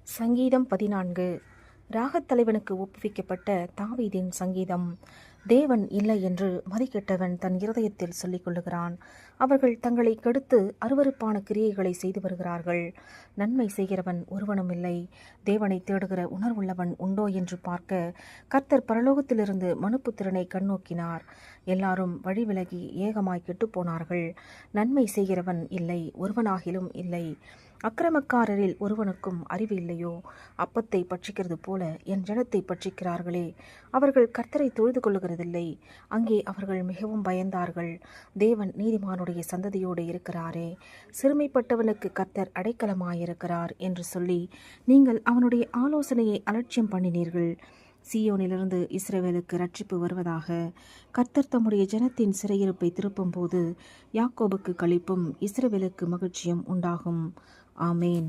சங்கீதம் 14. ராகத்தலைவனுக்கு ஒப்புவிக்கப்பட்ட தாவீதின் சங்கீதம். தேவன் இல்லை என்று மதிக்கெட்டவன் தன் இருதயத்தில் சொல்லிக் கொள்ளுகிறான். அவர்கள் தங்களை கெடுத்து அருவருப்பான கிரியைகளை செய்து வருகிறார்கள். நன்மை செய்கிறவன் ஒருவனும் இல்லை. தேவனை தேடுகிற உணர்வுள்ளவன் உண்டோ என்று பார்க்க கர்த்தர் பரலோகத்திலிருந்து மனுப்புத்திரனை கண்ணோக்கினார். எல்லாரும் வழி விலகி ஏகமாய் கெட்டுப்போனார்கள். நன்மை செய்கிறவன் இல்லை, ஒருவனாகிலும் இல்லை. அக்கிரமக்காரரில் ஒருவனுக்கும் அறிவு இல்லையோ? அப்பத்தை பட்சிக்கிறது போல என் ஜனத்தை பட்சிக்கிறார்களே. அவர்கள் கர்த்தரை தொழுது கொள்ளுகிறதில்லை. அங்கே அவர்கள் மிகவும் பயந்தார்கள். தேவன் நீதிமானுடைய சந்ததியோடு இருக்கிறாரே. சிறுமைப்பட்டவனுக்கு கர்த்தர் அடைக்கலமாயிருக்கிறார் என்று சொல்லி நீங்கள் அவனுடைய ஆலோசனையை அலட்சியம் பண்ணினீர்கள். சீயோனிலிருந்து இஸ்ரவேலுக்கு ரட்சிப்பு வருவதாக. கர்த்தர் தம்முடைய ஜனத்தின் சிறையிருப்பை திருப்பும் போது யாக்கோபுக்கு களிப்பும் இஸ்ரவேலுக்கு மகிழ்ச்சியும் உண்டாகும். ஆமேன்.